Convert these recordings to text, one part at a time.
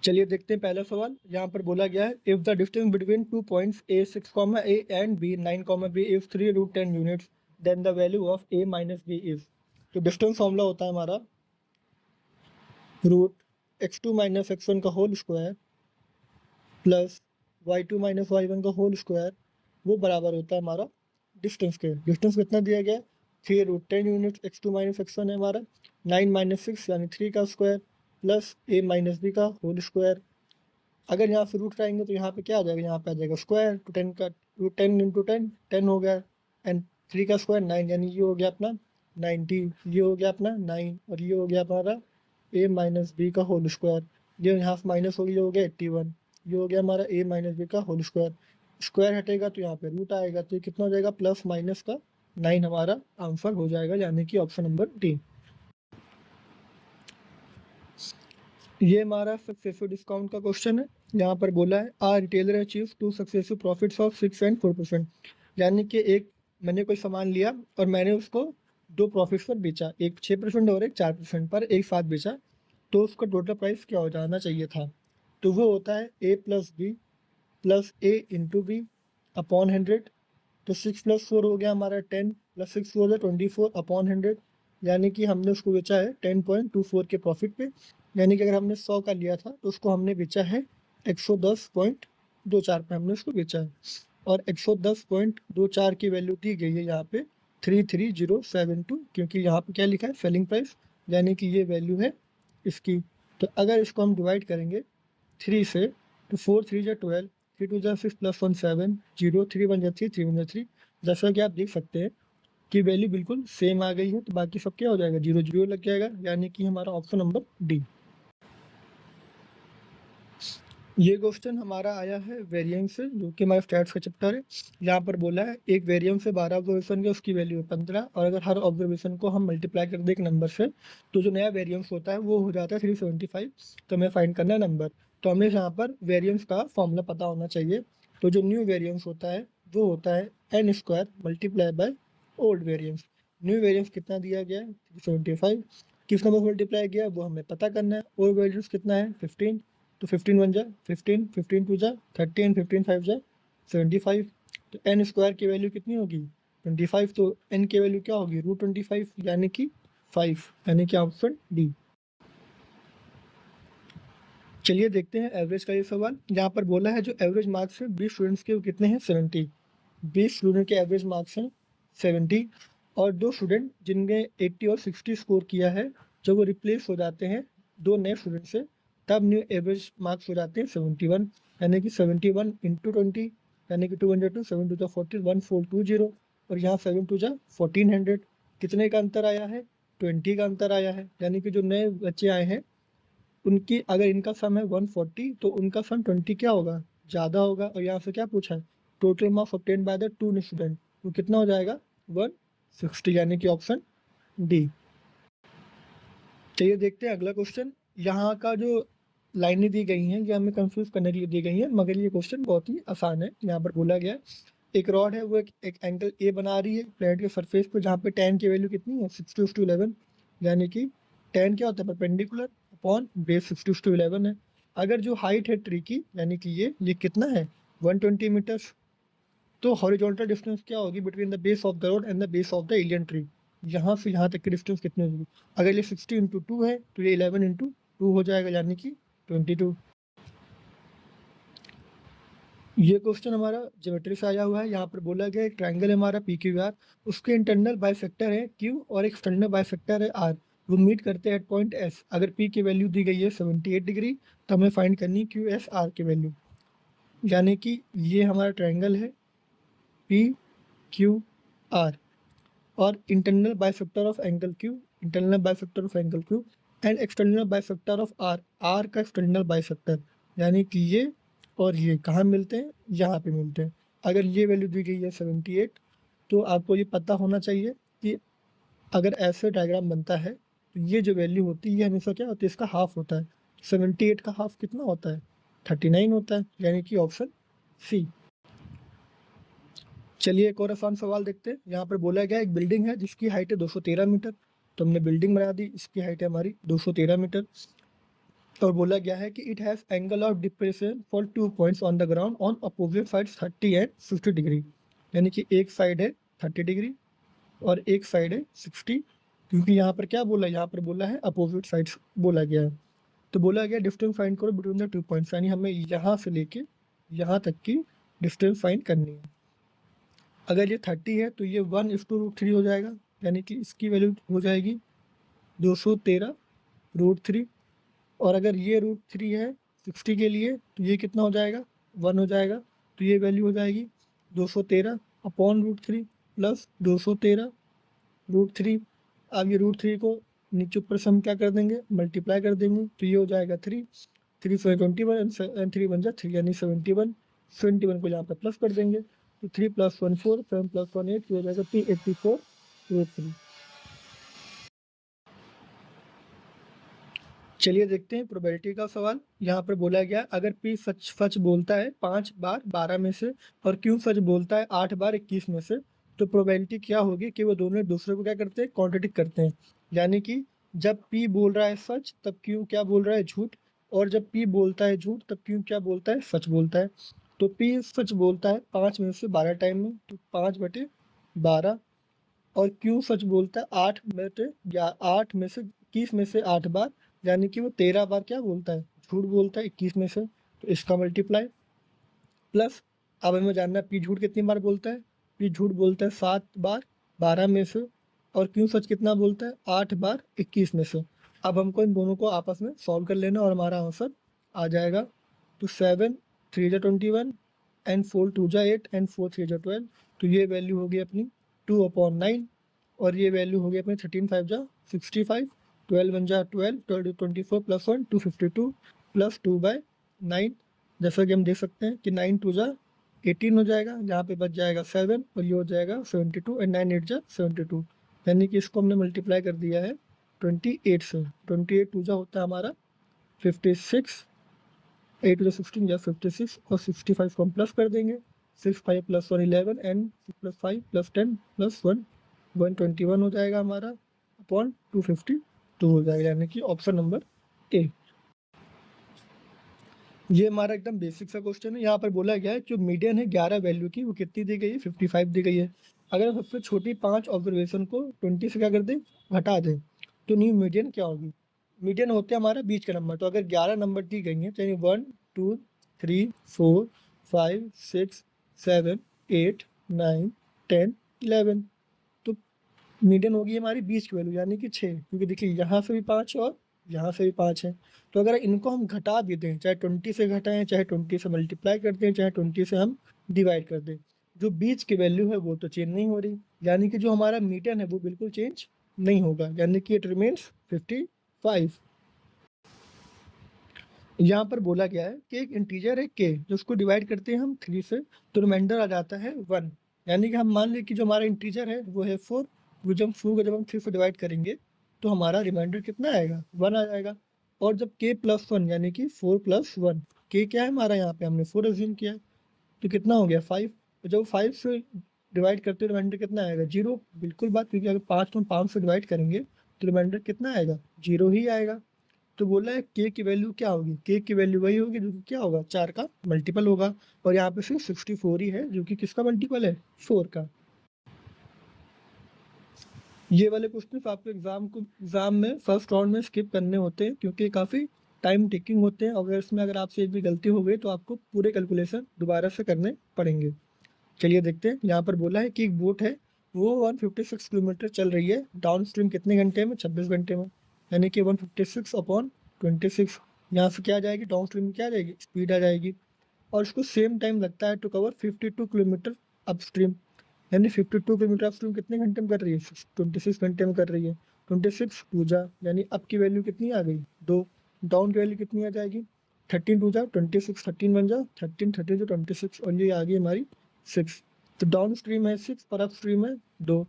चलिए देखते हैं पहला सवाल। यहाँ पर बोला गया है if the distance between 2 points a 6, a and b 9, b is 3√10 units then the value of a minus b is. तो डिस्टेंस फॉर्मूला होता है हमारा √x2 माइनस x1 का whole square plus y2 minus y1 का whole square, वो बराबर होता है हमारा डिस्टेंस के। डिस्टेंस कितना दिया गया है 3√10 यूनिट, x2 माइनस x1 है हमारा 9 माइनस 6 यानी 3 का square plus a minus b का होल स्क्वायर। अगर यहाँ से रूट कराएंगे तो यहाँ पे क्या आ जाएगा, यहाँ पे आ जाएगा स्क्वायर तो 10 का रूट 10 इंटू 10 हो गया एंड 3 का स्क्वायर 9 यानी ये हो गया अपना 90, ये हो गया अपना 9 और ये हो गया हमारा a माइनस बी का होल स्क्वायर। ये यहाँ से माइनस हो गया, ये हो गया 81, ये हो गया हमारा a माइनस बी का होल स्क्वायर। स्क्वायर हटेगा तो यहाँ पे रूट आएगा तो ये कितना हो जाएगा प्लस माइनस का 9 हमारा आंसर हो जाएगा, यानी कि ऑप्शन नंबर डी। ये हमारा सक्सेसफुल डिस्काउंट का क्वेश्चन है। यहाँ पर बोला है are retailer achieve 2 successful profits of 6 and 4%, यानी कि एक मैंने कोई सामान लिया और मैंने उसको 2 प्रॉफिट्स पर बेचा, एक 6% और एक 4% पर एक साथ बेचा, तो उसका टोटल प्राइस क्या हो जाना चाहिए था। तो वो होता है a plus b plus a into b upon 100। तो 6 + 4 हो गया हमारा 10 प्लस 6 हो गया 24 अपॉन 100, यानी कि हमने उसको बेचा है 10.24 के प्रॉफिट पे। यानी कि अगर हमने 100 का लिया था तो उसको हमने बेचा है 110.24 पे हमने उसको बेचा है, और 110.24 की वैल्यू दी गई है यहाँ पे 33072, क्योंकि यहाँ पे क्या लिखा है सेलिंग प्राइस, यानी कि ये वैल्यू है इसकी। तो अगर इसको हम डिवाइड करेंगे 3 से तो 4 3 जा 12, 3 2 जा 6 प्लस 1 7, 0 3 1 जा 3 3 1 जा 3। जैसा कि आप देख सकते हैं कि वैल्यू बिल्कुल सेम आ गई है, तो बाकी सब क्या हो जाएगा 0 0 लग जाएगा, यानी कि हमारा ऑप्शन नंबर डी। ये क्वेश्चन हमारा आया है वेरिएंस से, जो कि हमारे स्टैट्स का चैप्टर है। यहाँ पर बोला है एक वेरिएंस से 12 ऑब्जर्वेशन के उसकी वैल्यू है 15, और अगर हर ऑब्जर्वेशन को हम मल्टीप्लाई कर दें एक नंबर से तो जो नया वेरिएंस होता है वो हो जाता है 375। तो हमें फाइंड करना है नंबर, तो हमें यहाँ पर वेरिएंस का फॉर्मूला पता होना चाहिए। तो जो न्यू वेरिएंस होता है वो होता है n² multiply by old variance. New variance कितना दिया गया है 375, किस नंबर मल्टीप्लाई किया है वो हमें पता करना है। ओल्ड वेरिएंस कितना है 15, तो 15 1 जा 15, 15 2 जा 30 एंड 15 5 जा 75। तो n² की वैल्यू कितनी होगी 25, तो n की वैल्यू क्या होगी √25 यानी कि 5, यानी कि ऑप्शन डी। चलिए देखते हैं एवरेज का ये सवाल। यहाँ पर बोला है जो एवरेज मार्क्स है 20 स्टूडेंट्स के वो कितने हैं 70, 20 स्टूडेंट के एवरेज मार्क्स हैं 70, और 2 स्टूडेंट जिनने 80 और 60 स्कोर किया है जब वो रिप्लेस हो जाते हैं 2 नए स्टूडेंट से, तब न्यू एवरेज मार्क्स हो जाते हैं 71, यानी कि 71 इंटू 20, यानी कि 2 1 2 7 2 40 1420, और यहाँ 7 2 1400। कितने का अंतर आया है 20 का अंतर आया है, यानी कि जो नए बच्चे आए हैं उनकी अगर इनका सम है 140 तो उनका सम 20 क्या होगा ज़्यादा होगा। और यहाँ से क्या पूछा है total marks obtain by the 2 student, तो कितना हो जाएगा 160, यानी कि ऑप्शन डी। चलिए देखते हैं अगला क्वेश्चन। यहाँ का जो लाइनें दी गई हैं ये हमें कंफ्यूज करने के लिए दी गई हैं, मगर ये क्वेश्चन बहुत ही आसान है। यहाँ पर बोला गया है एक रॉड है वो एक एंगल ए बना रही है प्लेट के सरफेस पर, जहाँ पे tan की वैल्यू कितनी है 60:11, यानी कि tan क्या होता है परपेंडिकुलर अपॉन बेस 60:11 है। अगर जो हाइट है ट्री की यानी कि ये कितना है 120 मीटर्स, तो हॉरिजॉन्टल डिस्टेंस क्या होगी between the base of the road and the base of the alien tree, यहाँ से यहाँ तक की डिस्टेंस कितनी होगी। अगर ये 60 इंटू 2 है तो ये 11 इंटू 2 हो जाएगा, यानी कि 22। ये क्वेश्चन हमारा ज्योमेट्री से आया हुआ है। यहाँ पर बोला गया एक ट्रायंगल है हमारा पी क्यू आर, उसके इंटरनल बाइसेक्टर है क्यू और एक्सटर्नल बाइसेक्टर है आर, वो मीट करते हैं एट पॉइंट एस। अगर पी की वैल्यू दी गई है 78 डिग्री तो हमें फाइंड करनी क्यू एस आर की वैल्यू, यानी कि ये हमारा ट्रायंगल है पी क्यू आर, और internal bisector of angle Q, internal bisector of angle Q and external bisector of R, R का एक्सटर्नल बाइसेक्टर, यानी कि ये और ये कहाँ मिलते हैं यहाँ पे मिलते हैं। अगर ये वैल्यू दी गई है 78, तो आपको ये पता होना चाहिए कि अगर ऐसे डायग्राम बनता है तो ये जो वैल्यू होती है ये हमेशा क्या होती है इसका हाफ होता है। 78 का हाफ कितना होता है 39 होता है, यानी कि ऑप्शन सी। चलिए एक और आसान सवाल देखते हैं। यहाँ पर बोला गया एक बिल्डिंग है जिसकी हाइट है 213 मीटर, तो हमने बिल्डिंग बना दी, इसकी हाइट है हमारी 213 मीटर। और बोला गया है कि it has angle of depression for 2 points on the ground on opposite sides 30 and 60 degree, यानी कि एक साइड है 30 डिग्री और एक साइड है 60, क्योंकि यहाँ पर क्या बोला है, यहाँ पर बोला है अपोजिट साइड्स बोला गया है। तो बोला गया डिस्टेंस फाइंड करो बिटवीन द 2 पॉइंट्स, यानी हमें यहाँ से लेके यहाँ तक की डिस्टेंस फाइंड करनी है। अगर ये 30 है तो ये 1:√3 हो जाएगा, यानी कि इसकी वैल्यू हो जाएगी 213√3। और अगर ये √3 है 60 के लिए तो ये कितना हो जाएगा, 1 हो जाएगा। तो ये वैल्यू हो जाएगी 213/√3 प्लस 213√3। अब ये √3 को नीचे ऊपर से हम क्या कर देंगे, मल्टीप्लाई कर देंगे, तो ये हो जाएगा 3 3 से 21 एंड 3 बन जाए 3, यानी 71 को यहाँ पर प्लस कर देंगे, तो 3 + 1 4, 7 + 1 8, हो जाएगा 384√3। चलिए देखते हैं प्रोबेबिलिटी का सवाल। यहाँ पर बोला गया अगर P सच बोलता है 5 बार 12 में से और Q सच बोलता है 8 बार 21 में से, तो प्रोबेबिलिटी क्या होगी कि वो दोनों एक दूसरे को क्या करते हैं, कॉन्ट्रडिक्ट करते हैं। यानी कि जब P बोल रहा है सच तब Q क्या बोल रहा है, झूठ, और जब P बोलता है झूठ तब Q क्या बोलता है, सच बोलता है। तो P सच बोलता है 5 में से 12 टाइम में, तो 5/12, और Q सच बोलता है 8 में से 21 में से 8 बार, यानी कि वो 13 बार क्या बोलता है, झूठ बोलता है 21 में से, तो इसका मल्टीप्लाई प्लस। अब हमें जानना है P झूठ कितनी बार बोलता है, P झूठ बोलता है 7 बार 12 में से, और Q सच कितना बोलता है, 8 बार 21 में से। अब हमको इन दोनों को आपस में सॉल्व कर लेना और हमारा आंसर आ जाएगा। तो 7 3 × 21 एंड 4 2 × 8 एंड 4 3 × 12, तो ये वैल्यू होगी अपनी 2/9, और ये वैल्यू होगी अपनी 13 5 × 65, 12 1 × 12, 24 + 1 252 प्लस 2/9। जैसा कि हम देख सकते हैं कि 9 2 × 18 हो जाएगा, यहाँ पे बच जाएगा 7 और ये हो जाएगा 72, एंड 9 8 × 72, यानी कि इसको हमने मल्टीप्लाई कर दिया है 28 से। 28 2 × होता है हमारा 56, 8 × 16 या 56, और 65 को हम प्लस कर देंगे, 6 5 + 1 11 एंड 6 + 5 + 10 + 1 121 हो जाएगा हमारा अपॉन 252 हो जाएगा, यानी कि ऑप्शन नंबर ए। ये हमारा एकदम बेसिक सा क्वेश्चन है। यहाँ पर बोला गया है जो मीडियन है 11 वैल्यू की, वो कितनी दी गई है, 55 दी गई है। अगर सबसे छोटी 5 ऑब्जर्वेशन को 20 से क्या कर दें, घटा दें, तो न्यू मीडियन क्या होगी। मीडियन होते हैं हमारा बीच का नंबर, तो अगर 11 नंबर दी गई हैं, यानी 1 2 3 4 5 6 7 8 9 10 11, तो मीडियन होगी हमारी बीच की वैल्यू, यानी कि 6, क्योंकि देखिए यहाँ से भी 5 और यहाँ से भी 5 है। तो अगर इनको हम घटा भी दें, चाहे 20 से घटाएं, चाहे 20 से मल्टीप्लाई कर दें, चाहे 20 से हम डिवाइड कर दें, जो बीच की वैल्यू है वो तो चेंज नहीं हो रही, यानी कि जो हमारा मीडियन है वो बिल्कुल चेंज नहीं होगा, यानी कि इट रिमेन्स 55। यहाँ पर बोला गया है कि एक इंटीजर है k, जो उसको डिवाइड करते हैं हम 3 से, तो रिमाइंडर आ जाता है 1, यानी कि हम मान लें कि जो हमारा इंटीजर है वो है 4, वो जब 4 को जब हम 3 से डिवाइड करेंगे तो हमारा रिमाइंडर कितना आएगा, 1 आ जाएगा। और जब k + 1, यानी कि 4 + 1, k क्या है हमारा, यहाँ पे हमने 4 अज्यूम किया है, तो कितना हो गया 5। तो जब 5 से डिवाइड करते रिमाइंडर कितना आएगा, 0। बिल्कुल बात, क्योंकि अगर 5 को हम 5 से डिवाइड करेंगे तो रिमाइंडर कितना आएगा, 0 ही आएगा। तो बोला है k की वैल्यू क्या होगी, k की वैल्यू वही होगी जो कि क्या होगा, 4 का मल्टीपल होगा, और यहाँ पे सिर्फ 64 ही है जो कि किसका मल्टीपल है, 4 का। ये वाले क्वेश्चन आपको एग्जाम में फर्स्ट राउंड में स्किप करने होते हैं, क्योंकि काफ़ी टाइम टेकिंग होते हैं, अगर इसमें अगर आपसे एक भी गलती हो गई तो आपको पूरे कैलकुलेशन दोबारा से करने पड़ेंगे। चलिए देखते हैं। यहाँ पर बोला है कि एक बोट है, वो 156 किलोमीटर चल रही है डाउन स्ट्रीम, कितने घंटे में, 26 घंटे में, यानी कि 156/26। यहाँ से क्या आ जाएगी, डाउन स्ट्रीम में क्या आ जाएगी, स्पीड आ जाएगी, और उसको सेम टाइम लगता है to cover 52 kilometre up stream, यानी 52 किलोमीटर अप स्ट्रीम कितने घंटे में कर रही है, 26 घंटे में कर रही है। 26 2 जा, यानी अप की वैल्यू कितनी आ गई, 2, डाउन की वैल्यू कितनी आ जाएगी, 13 2 जा 26, 13 1 जा 13, 13 जो 26, और ये आ गई हमारी 6। तो डाउन स्ट्रीम है 6 और अप स्ट्रीम है 2,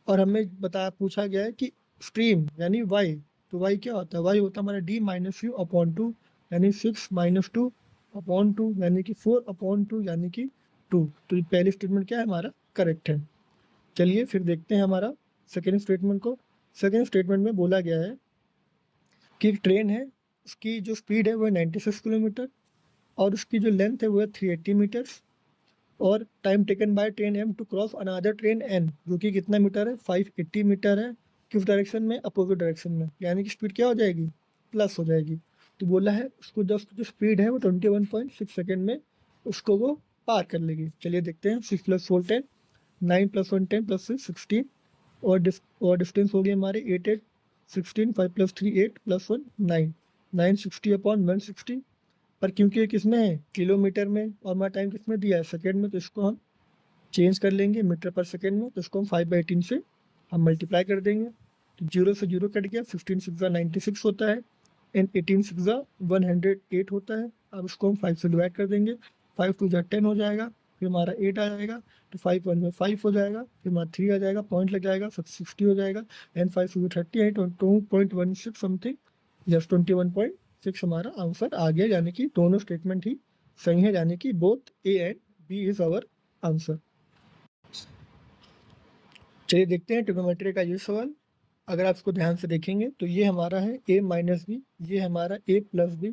और हमें पूछा गया है कि स्ट्रीम यानी वाई, तो वाई क्या होता है, वाई होता है हमारा d - u/2, यानी 6 - 2/2, यानी कि 4/2, यानी कि 2। तो ये पहली स्टेटमेंट क्या है हमारा, करेक्ट है। चलिए फिर देखते हैं हमारा सेकेंड स्टेटमेंट को। सेकेंड स्टेटमेंट में बोला गया है कि एक ट्रेन है उसकी जो स्पीड है वो है 96 किलोमीटर और उसकी जो लेंथ है वो है 380 मीटर्स। और time taken by train M to cross another train N, जो कि कितना मीटर है, 580 मीटर है। किस डायरेक्शन में, अपोजिट डायरेक्शन में, यानी कि स्पीड क्या हो जाएगी, प्लस हो जाएगी। तो बोला है उसको जस्ट जो स्पीड है वो 21.6 सेकेंड में उसको वो पार कर लेगी। चलिए देखते हैं। 6 + 4 10, 9 + 1 10 + 6 16, और डिस्टेंस हो गई हमारे 8 8 16, 5 + 3 8 + 1 9, 960/160। पर क्योंकि ये किस में है, किलोमीटर में, और हमारा टाइम किस में दिया है, सेकेंड में, तो इसको हम चेंज कर लेंगे मीटर पर सेकेंड में। तो इसको हम 5/18 से हम मल्टीप्लाई कर देंगे। तो 0 से 0 कट गया, 15 6 96 होता है एंड 18 6 108 होता है। अब इसको हम 5 से डिवाइड कर देंगे। 5 2 10 हो जाएगा, फिर हमारा 8 आ जाएगा, तो 5 1 में 5 हो जाएगा, फिर हमारा 3 आ जाएगा, पॉइंट लग जाएगा, 60 हो जाएगा एंड 5 2 30 है, 2.16 समथिंग, यस 21.6 हमारा आंसर आ गया। यानी कि दोनों स्टेटमेंट ही सही है, यानी कि both A and B is our answer. चलिए देखते हैं ट्रिग्नोमेट्री का ये सवाल। अगर आप इसको ध्यान से देखेंगे तो ये हमारा है a - b, ये हमारा a + b,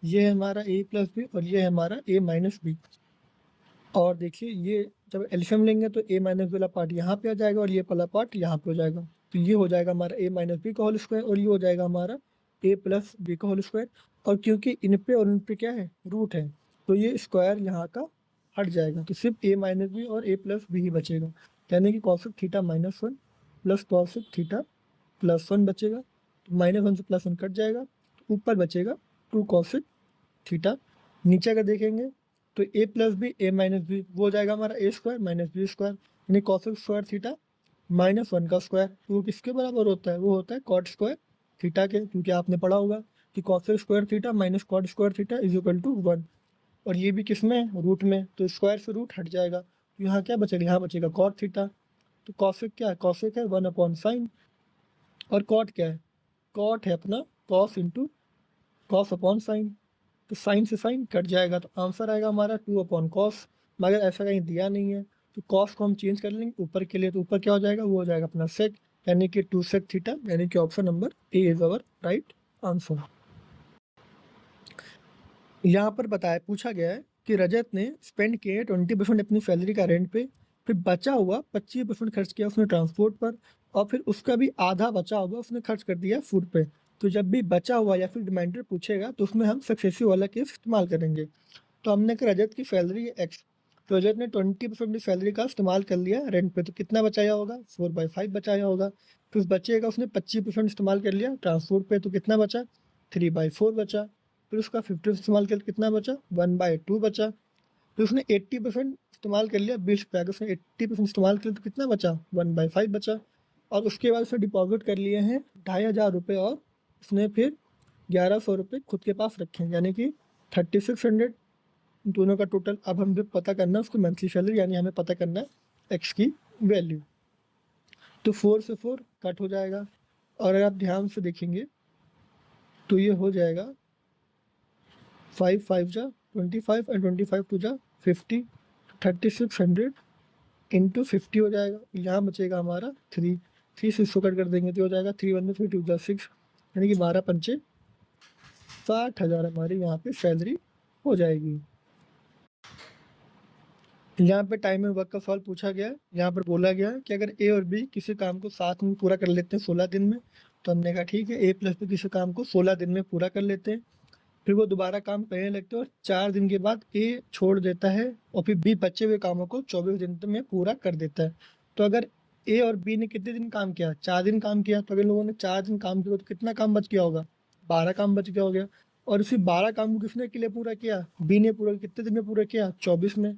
ये हमारा a + b और ये हमारा a - b। और देखिए ये जब एल्शियम लेंगे तो a - b वाला पार्ट यहाँ पे आ जाएगा और ये वाला पार्ट यहाँ पे हो जाएगा। तो ये हो जाएगा हमारा a - b का होल स्क्वायर और ये हो जाएगा हमारा a + b का होल स्क्वायर। और क्योंकि इन पे और इन पे क्या है, रूट है, तो ये स्क्वायर यहाँ का हट जाएगा, तो सिर्फ a - b और a + b ही बचेगा। यानी कि cos theta -1 plus cos theta +1 बचेगा। तो -1 से +1 कट जाएगा, तो ऊपर बचेगा 2 cos थीटा। नीचे अगर देखेंगे तो a + b a - b वो हो जाएगा हमारा a² - b² यानी cos स्क्वायर थीटा -1 का स्क्वायर। तो वो किसके बराबर होता है, वो होता है cot स्क्वायर थीटा के, क्योंकि आपने पढ़ा होगा कि cos square theta - cot square theta = 1। और ये भी किस में है, रूट में, तो स्क्वायर से रूट हट जाएगा, तो यहाँ क्या बचेगा, यहाँ बचेगा cot थीटा। तो कॉसेक क्या है, कॉसेक है 1/sin। और कॉट क्या है, कॉट है अपना cos into cos upon sine. तो साइन से साइन कट जाएगा, तो आंसर आएगा हमारा 2/cos। मगर ऐसा कहीं दिया नहीं है, तो कॉस को हम चेंज कर लेंगे ऊपर के लिए, तो ऊपर क्या हो जाएगा, वो हो जाएगा अपना सेक, यानी कि 2 sec थीटा, यानी कि option number A is our right answer. यहाँ पर बताया, पूछा गया है कि रजत ने स्पेंड किए 20% अपनी सैलरी का रेंट पे, फिर बचा हुआ 25% खर्च किया उसने ट्रांसपोर्ट पर, और फिर उसका भी आधा बचा हुआ उसने खर्च कर दिया फूड पे। तो जब भी बचा हुआ या फिर रिमाइंडर पूछेगा तो उसमें हम सक्सेसिव वाला केस इस्तेमाल करेंगे। तो हमने कहा रजत की सैलरी एक्स, तो रजत ने 20% अपनी सैलरी का इस्तेमाल कर लिया रेंट पे, तो कितना बचाया होगा, 4/5 बचाया होगा। फिर बचेगा, उसने 25% इस्तेमाल कर लिया ट्रांसपोर्ट पे, तो कितना बचा, 3/4 बचा। फिर उसका 50 इस्तेमाल कर कितना बचा, 1/2 बचा। फिर उसने 80% इस्तेमाल कर लिया 20 पे, अगर उसने 80% इस्तेमाल कर लिया तो कितना बचा, 1/5 बचा। और उसके बाद उसने डिपॉजिट कर लिए हैं 2500 और उसने फिर 1100 खुद के पास रखे हैं, यानी कि 3600 दोनों का टोटल। अब हमें पता करना है उसको मंथली सैलरी, यानी हमें पता करना है एक्स की वैल्यू। तो 4 से 4 कट हो जाएगा, और अगर आप ध्यान से देखेंगे तो ये हो जाएगा 5 5 जा 25 एंड 25 2 जा 50, 3600 इंटू 50 हो जाएगा। यहाँ बचेगा हमारा 3, 3 से इसको कट कर देंगे तो हो जाएगा 3 1 3 2 जा 6, यानी कि 12 पंचे 60,000 हमारी यहाँ पे सैलरी हो जाएगी। यहाँ पे टाइम एंड वर्क का सवाल पूछा गया है। यहाँ पर बोला गया है कि अगर ए और बी किसी काम को साथ में पूरा कर लेते हैं 16 दिन में, तो हमने कहा ठीक है, ए + बी किसी काम को 16 दिन में पूरा कर लेते हैं, फिर वो दोबारा काम करने लगते हैं और 4 दिन के बाद ए छोड़ देता है और फिर बी बचे हुए कामों को 24 दिन में पूरा कर देता है। तो अगर ए और बी ने कितने दिन काम किया, 4 दिन काम किया, तो अगर लोगों ने 4 दिन काम किया तो कितना काम बच गया होगा, 12 काम बच गया हो गया। और इसी 12 काम को किसने के लिए पूरा किया, बी ने पूरा कितने दिन में पूरा किया, 24 में।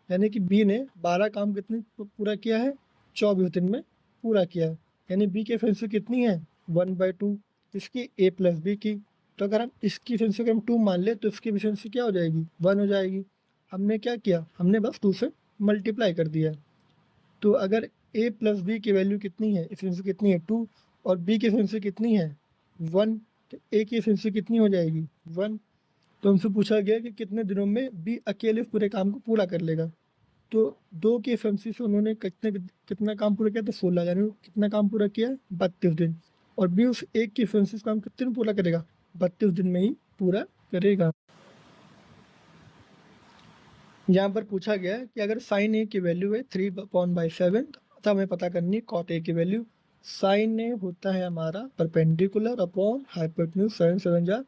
यानी कि बी ने 12 काम कितने पूरा किया है, 24 दिन में पूरा किया है। यानी बी की एफिशिएंसी कितनी है, 1/2 इसकी, ए + बी की। तो अगर हम इसकी एफिशिएंसी अगर हम 2 मान ले तो इसकी एफिशिएंसी क्या हो जाएगी, 1 हो जाएगी। हमने क्या किया, हमने बस 2 से मल्टीप्लाई कर दिया। तो अगर ए + बी की वैल्यू कितनी है, एफिशिएंसी कितनी है 2, और बी की एफिशिएंसी कितनी है 1, तो ए की एफिशिएंसी कितनी हो जाएगी 1। तो हमसे पूछा गया कि कितने दिनों में बी अकेले पूरे काम को पूरा कर लेगा। तो 2 की एफिशिएंसी से उन्होंने कितना काम पूरा किया, तो 16, यानी कितना काम पूरा किया, 32 दिन। और बी उस एक की एफिशिएंसी से काम कितने दिन पूरा करेगा, 32 दिन में ही पूरा करेगा। यहाँ पर पूछा गया है कि अगर साइन ए की वैल्यू है 3/7 तब हमें पता करनी है कॉट ए की वैल्यू। साइन ए होता है हमारा परपेंडिकुलर अपॉन हाइपोटेन्यूज 7 7 जा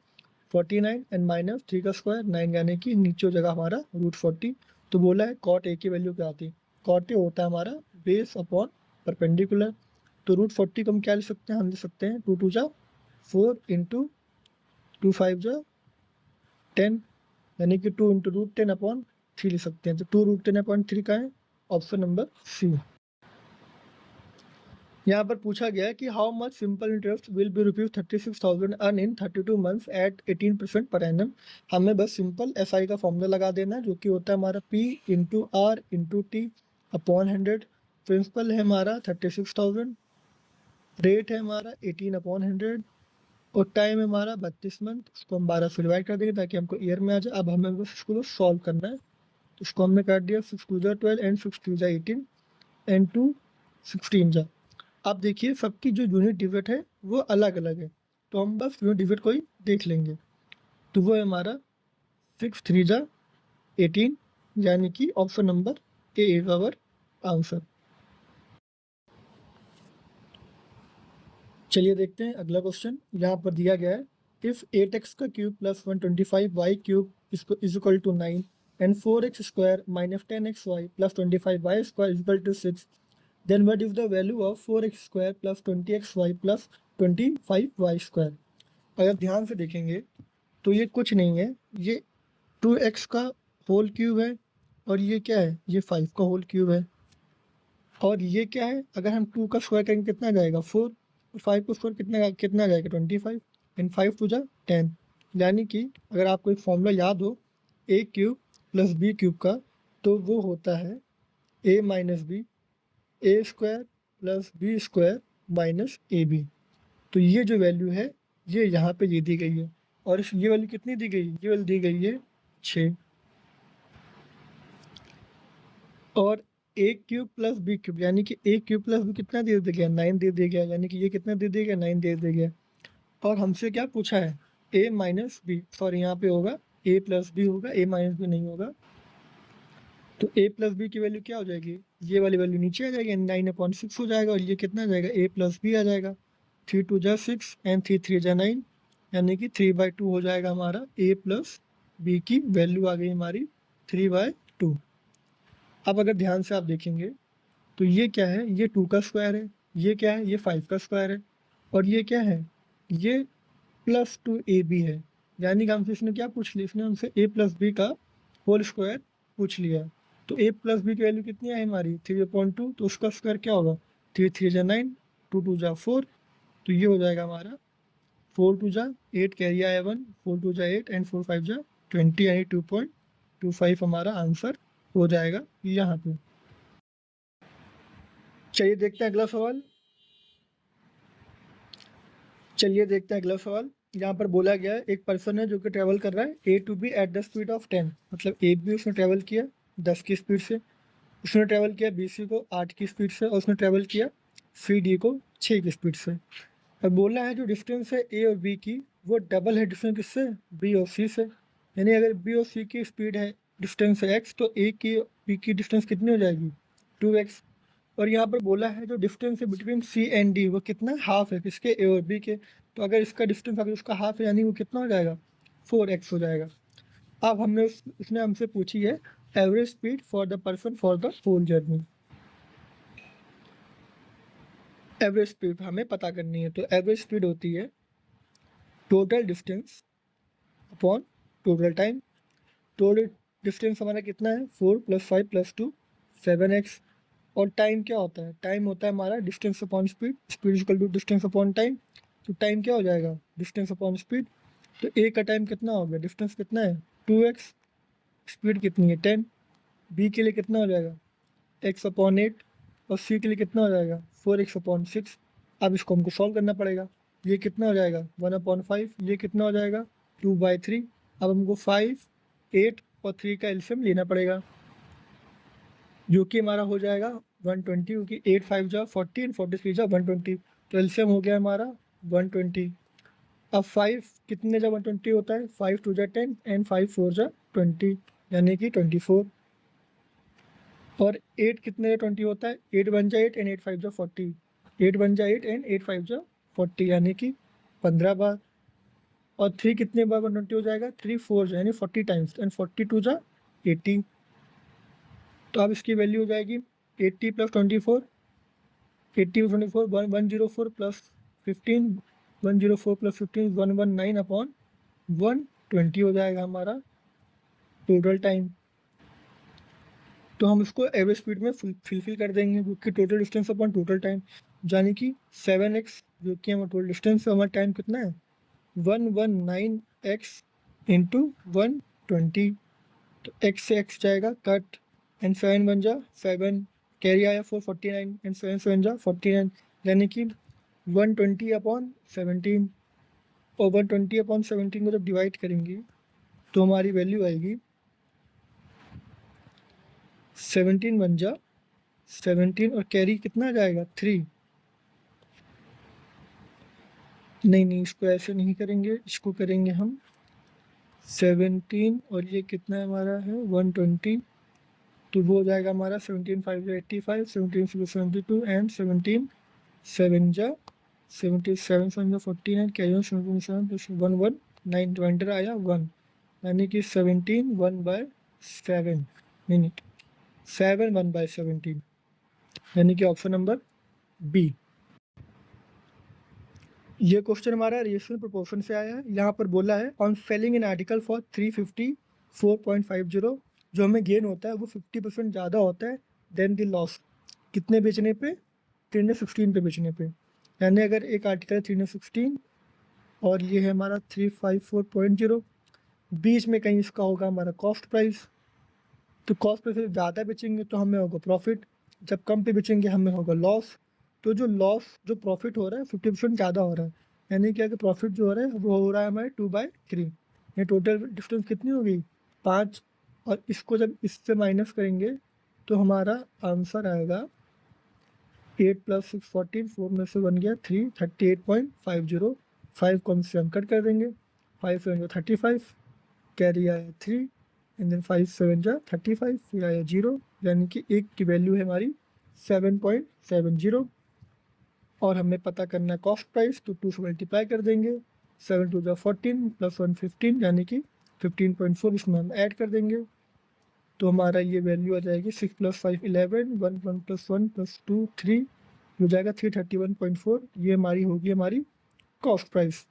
49 एंड माइनस 3 का स्क्वायर 9 यानी कि नीचे जगह हमारा √40। तो बोला है कॉट ए की वैल्यू क्या आती है। कॉट ए होता है हमारा बेस अपॉन परपेंडिकुलर। तो √40 को हम क्या लिख सकते हैं, हम लिख सकते हैं 2 2 जा 4 इंटू 2 5 जा 10 यानी कि 2 इंटू √10 अपॉन 3 लिख सकते हैं। तो 2 √10 अपॉन 3 का है ऑप्शन नंबर सी। यहाँ पर पूछा गया है कि how much simple interest will be ₹36,000 earn in 32 months at 18% per annum. हमें बस सिंपल SI का फॉर्मूला लगा देना है जो कि होता है हमारा P into R into T upon 100। Principal है हमारा 36,000, रेट है हमारा 18/100 और टाइम है हमारा 32 मंथ। इसको हम 12 से डिवाइड कर देंगे ताकि हमको ईयर में आ जाए। अब हमें बस इसको सॉल्व करना है। तो इसको हमने काट दिया 6 2 जा 12 एंड 6 2 जा 18 एंड 2 16 जा। अब देखिए सबकी जो यूनिट डिजिट है वो अलग अलग है, तो हम बस यूनिट डिजिट को ही देख लेंगे। तो वो है हमारा 6 3 जा 18 यानी कि option number A is our answer. चलिए देखते हैं अगला क्वेश्चन। यहाँ पर दिया गया है इफ 8x का cube plus 125y cube is equal to 9 and 4x square minus 10xy plus 25y square is equal to 6 then what is the value of 4x square plus 20xy plus 25y square। अगर ध्यान से देखेंगे तो ये कुछ नहीं है, ये 2x का होल क्यूब है और ये क्या है, ये 5 का होल क्यूब है। और ये क्या है, अगर हम 2 का स्क्वायर करेंगे कितना जाएगा 4 और 5 का स्क्वायर कितना जाएगा 25 एंड 5 टू जा 10। यानी कि अगर आपको एक फॉर्मूला याद हो a cube plus b cube का, तो वो होता है a minus B A square plus B square minus A B. तो ये जो वैल्यू है ये यहाँ पे ये दी गई है और ये वैल्यू कितनी दी गई है, ये वैल्यू दी गई है 6। और ए क्यूब प्लस बी क्यूब यानी कि ए क्यूब प्लस बी कितना दे दिया गया 9 दे दिया गया, यानी कि ये कितना दे दिया गया 9 दे दिया गया। और हमसे क्या पूछा है ए माइनस बी, सॉरी यहाँ पे होगा ए प्लस बी होगा, ए माइनस बी नहीं होगा। तो a प्लस बी की वैल्यू क्या हो जाएगी, ये वाली वैल्यू नीचे आ जाएगी 9/6 हो जाएगा और ये कितना आ जाएगा a प्लस बी आ जाएगा। 3 2 जा 6 एंड 3 3 जा 9 यानी कि 3/2 हो जाएगा हमारा a प्लस बी की वैल्यू आ गई हमारी 3/2। अब अगर ध्यान से आप देखेंगे तो ये क्या है, ये 2 का स्क्वायर है, ये क्या है, ये 5 का स्क्वायर है और ये क्या है, ये प्लस 2ab है। यानी कि हमसे इसने क्या पूछ लिया, इसने हमसे a प्लस बी का होल स्क्वायर पूछ लिया। तो a प्लस बी की वैल्यू कितनी है हमारी 3/2, तो उसका स्क्वायर क्या होगा 3 3 जा 9 2 2 जा 4, तो ये हो जाएगा हमारा 4 2 जा 8 कैरी आया 1 4 2 जा 8 एंड 4 5 जा 20 यानी 2.25 हमारा आंसर हो जाएगा यहाँ पे। चलिए देखते हैं अगला सवाल। यहाँ पर बोला गया है एक पर्सन है जो कि ट्रैवल कर रहा है A to B at the speed of 10, मतलब A भी उसने ट्रैवल किया 10 की स्पीड से, उसने ट्रैवल किया BC को 8 की स्पीड से और उसने ट्रैवल किया CD को 6 की स्पीड से। अब बोला है जो डिस्टेंस है A और B की वो डबल है डिस्टेंस किससे, B और C से। यानी अगर B और C की स्पीड है डिस्टेंस है x, तो A की B की डिस्टेंस कितनी हो जाएगी 2x। और यहाँ पर बोला है जो डिस्टेंस है बिटवीन C एंड D वो कितना हाफ है किसके, A और B के। तो अगर इसका डिस्टेंस अगर उसका हाफ है यानी वो कितना हो जाएगा 4x हो जाएगा। अब हमने उसने हमसे पूछी है average speed for the person for the whole journey. Average speed हमें पता करनी है, तो एवरेज स्पीड होती है total distance upon total time. Total distance हमारा कितना है 4 + 5 + 2 7x। और टाइम क्या होता है, टाइम होता है हमारा distance upon speed, speed equal to distance upon time. तो टाइम क्या हो जाएगा डिस्टेंस अपॉन स्पीड। तो ए का टाइम कितना हो गया, डिस्टेंस कितना है 2x, स्पीड कितनी है 10। बी के लिए कितना हो जाएगा x/8 और सी के लिए कितना हो जाएगा 4x/6। अब इसको हमको सॉल्व करना पड़ेगा। ये कितना हो जाएगा 1/5, ये कितना हो जाएगा 2/3। अब हमको 5 8 और 3 का एलसीएम लेना पड़ेगा जो कि हमारा हो जाएगा 120, क्योंकि 8 5 जा 40 एंड 43 जा 120। तो एलसीएम हो गया हमारा 120। अब 5 कितने जब 120 होता है, 5 2 जा 10 एंड 5 4 जा 20 यानी कि 24। और 8 कितने 20 होता है, 8 1 जा 8 एंड 8 5 जा 40, 8 1 जा 8 एंड 8 5 जा 40 यानी कि 15 बार। और 3 कितने बार 120 हो जाएगा, 3 4 जा यानी 40 टाइम्स एंड 42 जा 80। तो अब इसकी वैल्यू हो जाएगी 80 प्लस 24, 80 24 104 प्लस 15, 104 प्लस 15 119 अपॉन 120 हो जाएगा हमारा टोटल टाइम। तो हम इसको एवरेज स्पीड में फिल कर देंगे, जो कि total distance upon total time, यानी कि 7x जो कि हमारा टोटल डिस्टेंस है, हमारा टाइम कितना है 119x इंटू 120। तो x से x जाएगा कट एंड 7 बन जा 7, कैरी आया 449 एंड 7 7 जा 49 यानी कि 120 अपॉन 17। और 120 अपॉन 17 को जब डिवाइड करेंगे तो हमारी वैल्यू आएगी 17 बन जा 17 और कैरी कितना आ जाएगा 3। नहीं, इसको ऐसे नहीं करेंगे, इसको करेंगे हम 17 और ये कितना है हमारा है 120, तो वो हो जाएगा हमारा 17 5 जा 85, 17 6 72 एंड 17 7 जा 77 7 जा 49 कैरी ऑन 77 प्लस 1 1 9 तो एंटर आया 1 यानी कि 17 1/7 नहीं 7 1/17 यानी कि ऑप्शन नंबर बी। ये क्वेश्चन हमारा रेशियो प्रोपोर्शन से आया है। यहाँ पर बोला है on selling in article for 354.50, जो हमें गेन होता है वो 50% ज़्यादा होता है देन द लॉस। कितने बेचने पे, 316 पे बेचने पे। यानी अगर एक आर्टिकल है 316 और ये है हमारा 354.0, बीच में कहीं इसका होगा हमारा कॉस्ट प्राइस। तो कॉस्ट प्राइस ज़्यादा बेचेंगे तो हमें होगा प्रॉफिट, जब कम पे बेचेंगे हमें होगा लॉस। तो जो लॉस जो प्रॉफिट हो रहा है 50% ज़्यादा हो रहा है, यानी कि अगर प्रॉफिट जो हो रहा है वो हो रहा है हमारे 2/3। ये टोटल डिफरेंस कितनी होगी 5, और इसको जब इससे माइनस करेंगे तो हमारा आंसर आएगा 8 + 6 14, 4 में से 1 गया 3, 38.50। 5 को हम से हम कट कर देंगे, 5 7 जो 35, कैरी आया 3 एंड देन 5 7 जा 35, फिर आया 0 यानी कि एक की वैल्यू है हमारी 7.70। और हमें पता करना है कॉस्ट प्राइस, तो 2 से मल्टीप्लाई कर देंगे, 7 2 जा 14 प्लस 1 15 यानी कि 15.4 इसमें हम ऐड कर देंगे। तो हमारा ये वैल्यू आ जाएगी 6 + 5 11, 1 1 + 1 + 2 3 हो जाएगा 331.4। ये हमारी होगी हमारी कॉस्ट प्राइस।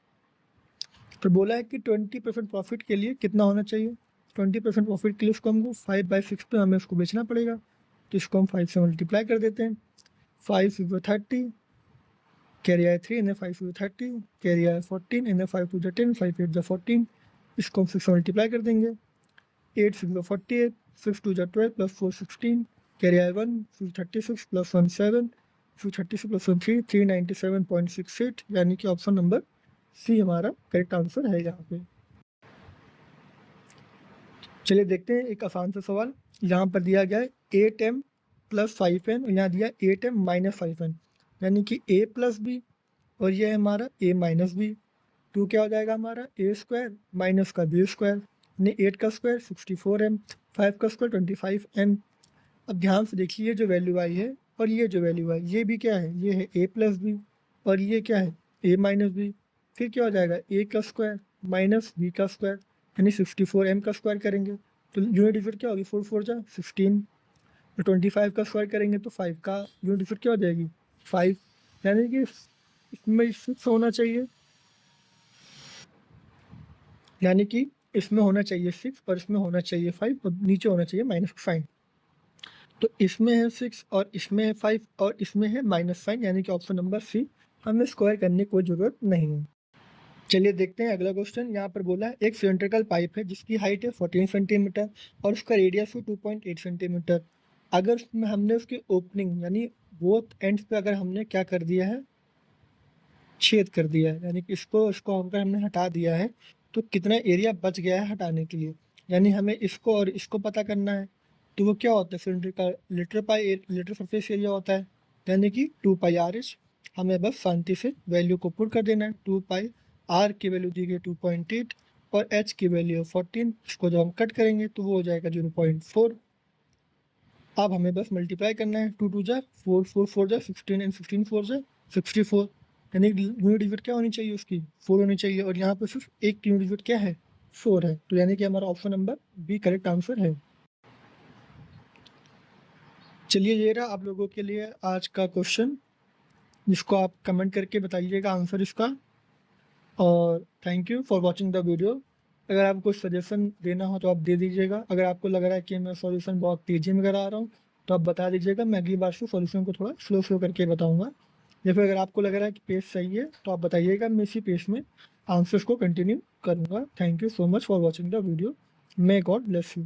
तो बोला है कि 20% प्रॉफिट के लिए कितना होना चाहिए, 20% प्रॉफिट के लिए इसको हमको 5/6 पे हमें इसको बेचना पड़ेगा। तो इसको हम 5 से मल्टीप्लाई कर देते हैं, 5 6 30, कैरी आया 3 इन्हें 5 2 30, कैरी आया 14 इन्हें 5 2 10, 5 8 जा 14, इसको हम 6 से मल्टीप्लाई कर देंगे, 8 6 जा 48, 6 2 जा 12 प्लस 4 16, कैरी आया 1 6 36 प्लस 1 7, 6 36 प्लस 1 3 397.68 यानी कि ऑप्शन नंबर सी हमारा करेक्ट आंसर है यहाँ पे। चलिए देखते हैं एक आसान सा सवाल। यहाँ पर दिया गया है 8m + 5n और यहाँ दिया 8m - 5n, यानी कि a + b और ये है हमारा a - b। तो क्या हो जाएगा हमारा a² माइनस का b², यानी 8 का स्क्वायर 64m, 5 का स्क्वायर 25n। अब ध्यान से देखिए ये जो वैल्यू आई है और ये जो वैल्यू आई ये भी क्या है, ये है a + b और ये क्या है a - b। फिर क्या हो जाएगा a का स्क्वायर माइनस b का स्क्वायर यानी 64m का स्क्वायर करेंगे तो यूनिट डिजिट क्या होगी 4 4 जा 16। तो 25 का स्क्वायर करेंगे तो 5 का यूनिट डिजिट क्या हो जाएगी 5, यानी कि इसमें 6 होना चाहिए, यानी कि इसमें होना चाहिए 6 और इसमें होना चाहिए 5 और नीचे होना चाहिए माइनस साइन। तो इसमें है 6 और इसमें है 5 और इसमें है माइनस साइन, यानी कि ऑप्शन नंबर सी, हमें स्क्वायर करने की कोई ज़रूरत नहीं है। चलिए देखते हैं अगला क्वेश्चन। यहाँ पर बोला है एक सिलेंड्रिकल पाइप है जिसकी हाइट है 14 सेंटीमीटर और उसका रेडियस है 2.8 सेंटीमीटर। अगर उसमें हमने उसकी ओपनिंग यानी बोथ एंड्स पे अगर हमने क्या कर दिया है छेद कर दिया है, यानी कि इसको अगर हमने हटा दिया है तो कितना एरिया बच गया है हटाने के लिए, यानी हमें इसको और इसको पता करना है। तो वो क्या होता है सिलेंड्रिकल लीटर सरफेस एरिया होता है, यानी कि 2πRH। हमें बस शांति से वैल्यू को पुट कर देना है, 2πRH आर की वैल्यू दी गई 2.8 और एच की वैल्यू है 14। इसको जब हम कट करेंगे तो वो हो जाएगा 0.4। अब हमें बस मल्टीप्लाई करना है, 2 2 जा 4, 4 4 जा 16 एंड 16 4 जा 64, यानी यूनिट डिजिट क्या होनी चाहिए उसकी 4 होनी चाहिए, और यहाँ पे सिर्फ एक यूनिट डिजिट क्या है 4 है, तो यानी कि हमारा option number B correct answer है। चलिए ये रहा आप लोगों के लिए आज का क्वेश्चन, जिसको आप कमेंट करके बताइएगा आंसर इसका। और thank you for watching the video. अगर आपको कुछ सजेशन देना हो तो आप दे दीजिएगा। अगर आपको लग रहा है कि मैं सॉल्यूशन बहुत तेज़ी में करा रहा हूँ तो आप बता दीजिएगा, मैं अगली बार से सॉल्यूशन को थोड़ा स्लो स्लो करके बताऊँगा। या फिर अगर आपको लग रहा है कि पेस सही है तो आप बताइएगा, मैं इसी पेस में आंसर्स को कंटिन्यू करूँगा। Thank you so much for watching the video. May God bless you.